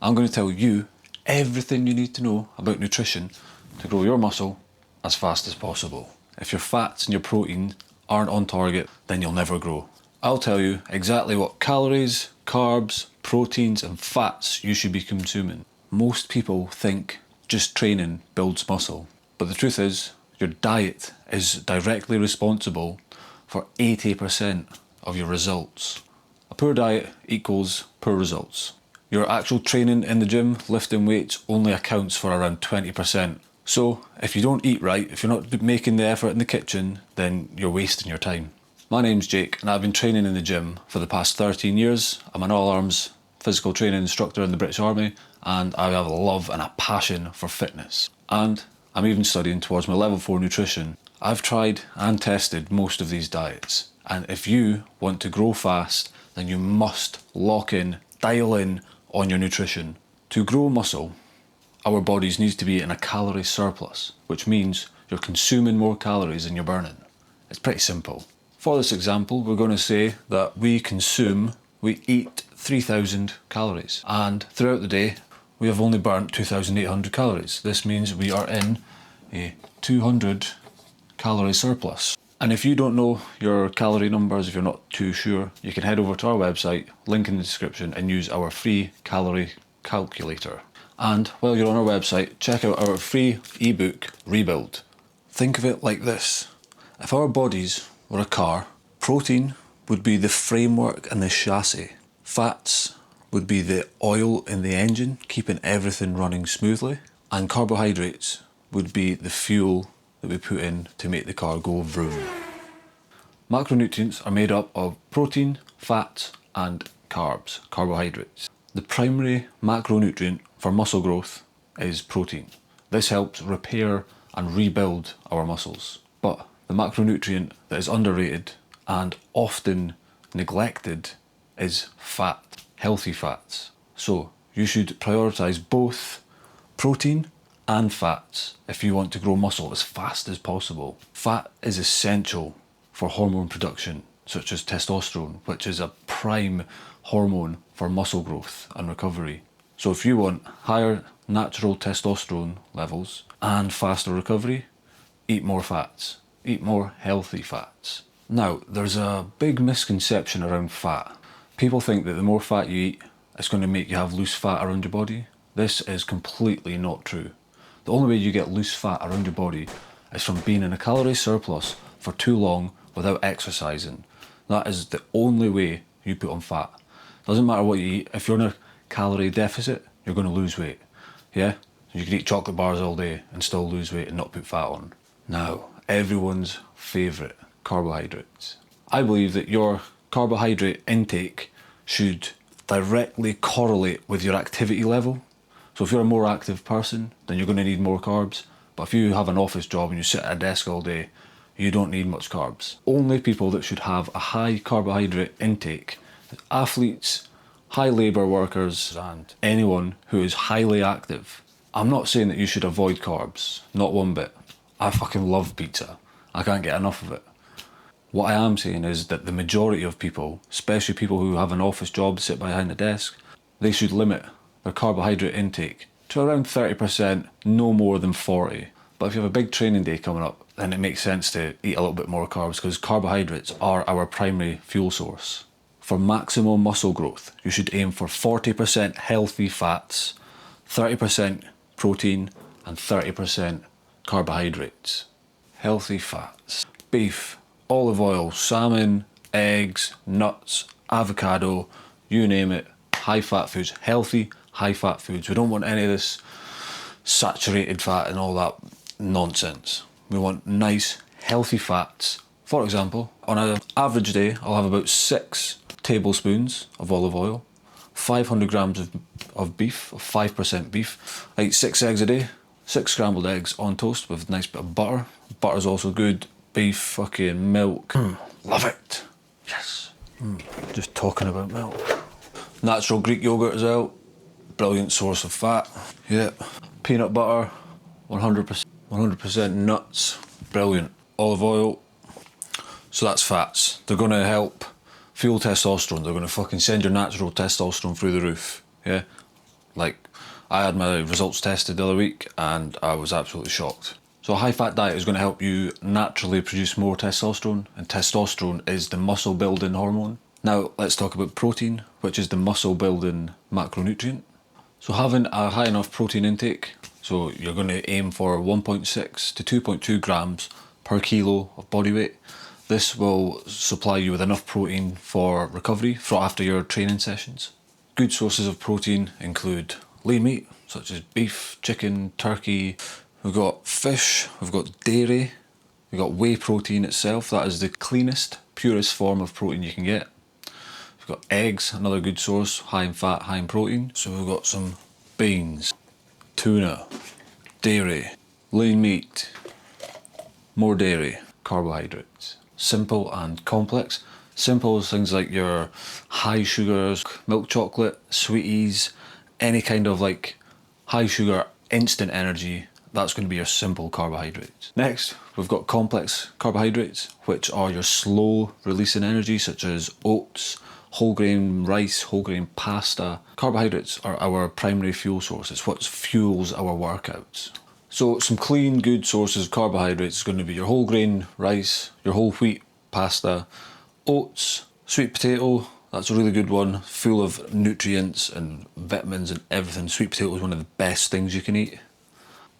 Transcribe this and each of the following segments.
I'm going to tell you everything you need to know about nutrition to grow your muscle as fast as possible. If your fats and your protein aren't on target, then you'll never grow. I'll tell you exactly what calories, carbs, proteins and fats you should be consuming. Most people think just training builds muscle, but the truth is your diet is directly responsible for 80% of your results. A poor diet equals poor results. Your actual training in the gym, lifting weights, only accounts for around 20%. So if you don't eat right, if you're not making the effort in the kitchen, then you're wasting your time. My name's Jake and I've been training in the gym for the past 13 years. I'm an all-arms physical training instructor in the British Army and I have a love and a passion for fitness. And I'm even studying towards my level 4 nutrition. I've tried and tested most of these diets, and if you want to grow fast, then you must lock in, dial in on your nutrition. To grow muscle, our bodies need to be in a calorie surplus, which means you're consuming more calories than you're burning. It's pretty simple. For this example, we're going to say that we eat 3,000 calories, and throughout the day we have only burnt 2,800 calories. This means we are in a 200 calorie surplus. And if you don't know your calorie numbers, if you're not too sure, you can head over to our website, link in the description, and use our free calorie calculator. And while you're on our website, check out our free ebook, Rebuild. Think of it like this. If our bodies were a car, protein would be the framework and the chassis. Fats would be the oil in the engine, keeping everything running smoothly. And carbohydrates would be the fuel that we put in to make the car go vroom. Macronutrients are made up of protein, fats and carbs, carbohydrates. The primary macronutrient for muscle growth is protein. This helps repair and rebuild our muscles. But the macronutrient that is underrated and often neglected is fat, healthy fats. So you should prioritise both protein and fats if you want to grow muscle as fast as possible. Fat is essential for hormone production, such as testosterone, which is a prime hormone for muscle growth and recovery. So if you want higher natural testosterone levels and faster recovery, eat more fats. Eat more healthy fats. Now, there's a big misconception around fat. People think that the more fat you eat, it's going to make you have loose fat around your body. This is completely not true. The only way you get loose fat around your body is from being in a calorie surplus for too long without exercising. That is the only way you put on fat. Doesn't matter what you eat, if you're in a calorie deficit, you're going to lose weight. Yeah? You can eat chocolate bars all day and still lose weight and not put fat on. Now, everyone's favourite, carbohydrates. I believe that your carbohydrate intake should directly correlate with your activity level. So if you're a more active person, then you're going to need more carbs. But if you have an office job and you sit at a desk all day, you don't need much carbs. Only people that should have a high carbohydrate intake, athletes, high labour workers and anyone who is highly active. I'm not saying that you should avoid carbs, not one bit. I fucking love pizza. I can't get enough of it. What I am saying is that the majority of people, especially people who have an office job, sit behind a desk, they should limit their carbohydrate intake to around 30%, no more than 40. But if you have a big training day coming up, then it makes sense to eat a little bit more carbs because carbohydrates are our primary fuel source. For maximum muscle growth, you should aim for 40% healthy fats, 30% protein and 30% carbohydrates. Healthy fats. Beef, olive oil, salmon, eggs, nuts, avocado, you name it. High fat foods. Healthy, high fat foods. We don't want any of this saturated fat and all that nonsense. We want nice, healthy fats. For example, on an average day, I'll have about 6 tablespoons of olive oil, 500 grams of beef, 5% beef. I eat 6 eggs a day, 6 scrambled eggs on toast with a nice bit of butter. Butter's also good. Beef, fucking milk. Love it. Yes. Just talking about milk. Natural Greek yogurt as well. Brilliant source of fat. Yeah. Peanut butter, 100% nuts. Brilliant. Olive oil. So that's fats. They're going to help fuel testosterone. They're going to fucking send your natural testosterone through the roof. Yeah. Like, I had my results tested the other week and I was absolutely shocked. So a high fat diet is going to help you naturally produce more testosterone, and testosterone is the muscle building hormone. Now let's talk about protein, which is the muscle building macronutrient. So having a high enough protein intake, so you're going to aim for 1.6 to 2.2 grams per kilo of body weight. This will supply you with enough protein for recovery for after your training sessions. Good sources of protein include lean meat, such as beef, chicken, turkey. We've got fish, we've got dairy, we've got whey protein itself. That is the cleanest, purest form of protein you can get. We've got eggs, another good source, high in fat, high in protein. So we've got some beans, tuna, dairy, lean meat, more dairy, carbohydrates. Simple and complex. Simple is things like your high sugars, milk chocolate, sweeties, any kind of like high sugar, instant energy. That's going to be your simple carbohydrates. Next, we've got complex carbohydrates, which are your slow releasing energy, such as oats, whole grain rice, whole grain pasta. Carbohydrates are our primary fuel source. It's what fuels our workouts. So some clean, good sources of carbohydrates is going to be your whole grain rice, your whole wheat pasta, oats, sweet potato. That's a really good one, full of nutrients and vitamins and everything. Sweet potato is one of the best things you can eat.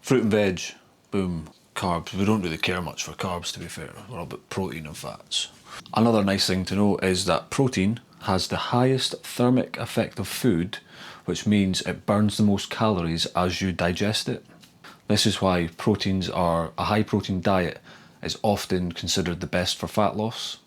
Fruit and veg, boom. Carbs, we don't really care much for carbs, to be fair. We're all about protein and fats. Another nice thing to know is that protein has the highest thermic effect of food, which means it burns the most calories as you digest it. This is why a high protein diet is often considered the best for fat loss.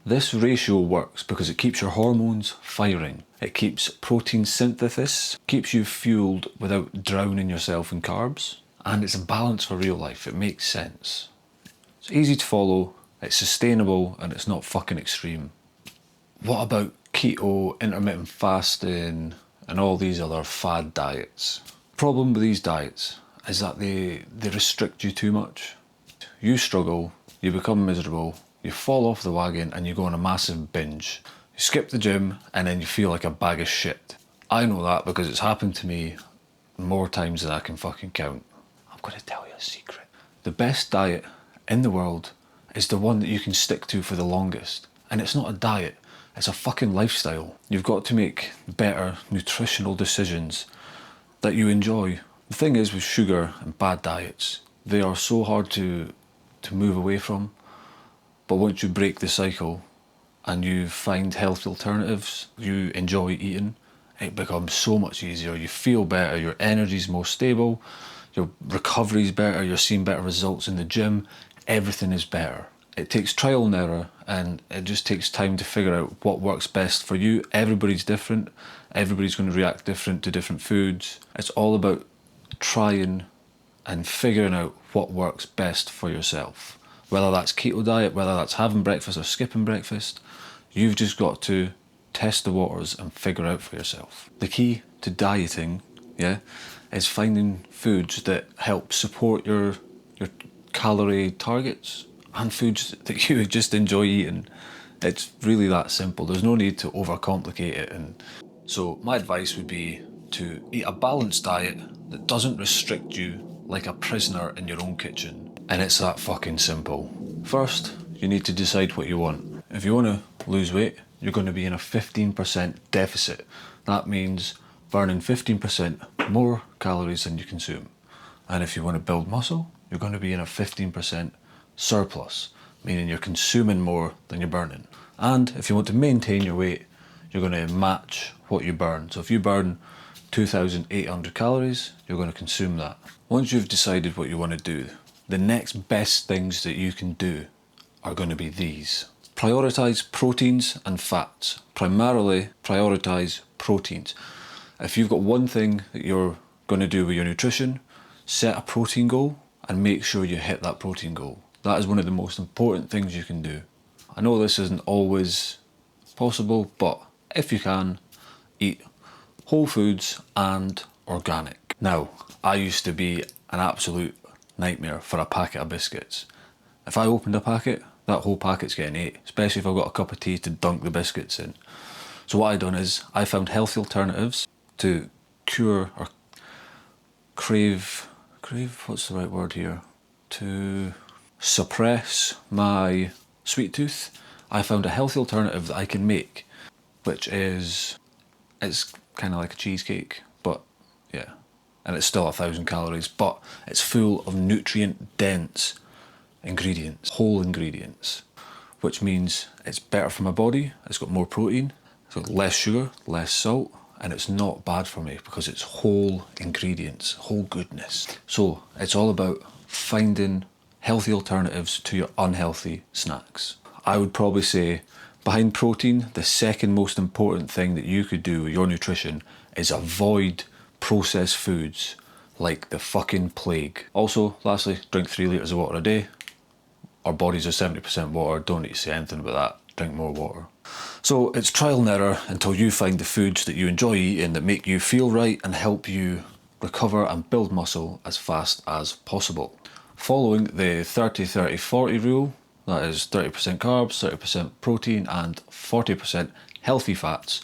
This ratio works because it keeps your hormones firing. It keeps protein synthesis, keeps you fueled without drowning yourself in carbs. And it's a balance for real life. It makes sense. It's easy to follow, it's sustainable, and it's not fucking extreme. What about keto, intermittent fasting, and all these other fad diets? Problem with these diets is that they restrict you too much. You struggle, you become miserable, you fall off the wagon and you go on a massive binge. You skip the gym and then you feel like a bag of shit. I know that because it's happened to me more times than I can fucking count. I'm going to tell you a secret. The best diet in the world is the one that you can stick to for the longest. And it's not a diet, it's a fucking lifestyle. You've got to make better nutritional decisions that you enjoy. The thing is with sugar and bad diets, they are so hard to move away from. But once you break the cycle and you find healthy alternatives you enjoy eating, it becomes so much easier. You feel better, your energy's more stable, your recovery's better, you're seeing better results in the gym, everything is better. It takes trial and error, and it just takes time to figure out what works best for you. Everybody's different, everybody's going to react different to different foods. It's all about trying and figuring out what works best for yourself. Whether that's keto diet, whether that's having breakfast or skipping breakfast, you've just got to test the waters and figure out for yourself. The key to dieting, is finding foods that help support your calorie targets and foods that you just enjoy eating. It's really that simple. There's no need to overcomplicate it. And so my advice would be to eat a balanced diet that doesn't restrict you like a prisoner in your own kitchen. And it's that fucking simple. First, you need to decide what you want. If you want to lose weight, you're going to be in a 15% deficit. That means burning 15% more calories than you consume. And if you want to build muscle, you're going to be in a 15% surplus, meaning you're consuming more than you're burning. And if you want to maintain your weight, you're going to match what you burn. So if you burn 2,800 calories, you're going to consume that. Once you've decided what you want to do, the next best things that you can do are going to be these. Prioritize proteins and fats. Primarily prioritize proteins. If you've got one thing that you're going to do with your nutrition, set a protein goal and make sure you hit that protein goal. That is one of the most important things you can do. I know this isn't always possible, but if you can, eat whole foods and organic. Now, I used to be an absolute nightmare for a packet of biscuits. If I opened a packet, that whole packet's getting ate, especially if I've got a cup of tea to dunk the biscuits in. So what I done is I found healthy alternatives to cure or crave, what's the right word here? To suppress my sweet tooth, I found a healthy alternative that I can make, which is, it's kind of like a cheesecake, but yeah, and it's still 1,000 calories, but it's full of nutrient dense ingredients, whole ingredients, which means it's better for my body, it's got more protein, it's got less sugar, less salt, and it's not bad for me because it's whole ingredients, whole goodness. So it's all about finding healthy alternatives to your unhealthy snacks. I would probably say behind protein, the second most important thing that you could do with your nutrition is avoid processed foods like the fucking plague. Also, lastly, drink 3 litres of water a day. Our bodies are 70% water, don't need to say anything about that, drink more water. So it's trial and error until you find the foods that you enjoy eating that make you feel right and help you recover and build muscle as fast as possible. Following the 30-30-40 rule, that is 30% carbs, 30% protein and 40% healthy fats,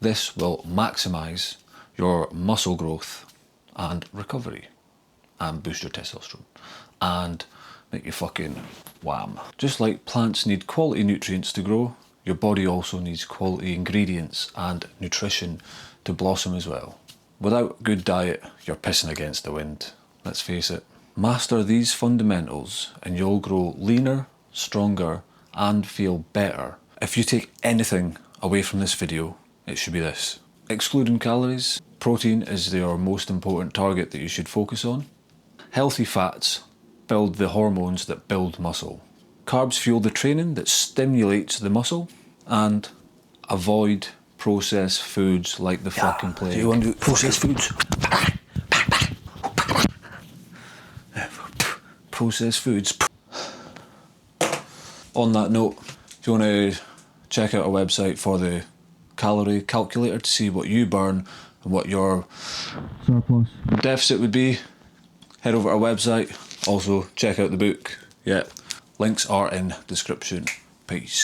this will maximise your muscle growth and recovery and boost your testosterone and make you fucking wham. Just like plants need quality nutrients to grow, your body also needs quality ingredients and nutrition to blossom as well. Without good diet, you're pissing against the wind, let's face it. Master these fundamentals and you'll grow leaner, stronger and feel better. If you take anything away from this video, it should be this. Excluding calories, protein is your most important target that you should focus on. Healthy fats build the hormones that build muscle. Carbs fuel the training that stimulates the muscle, and avoid processed foods like the fucking plague. Do you want to do processed foods? Processed foods. On that note, if you want to check out our website for the calorie calculator to see what you burn and what your surplus deficit would be, head over to our website. Also check out the book. Yeah, links are in description. Peace.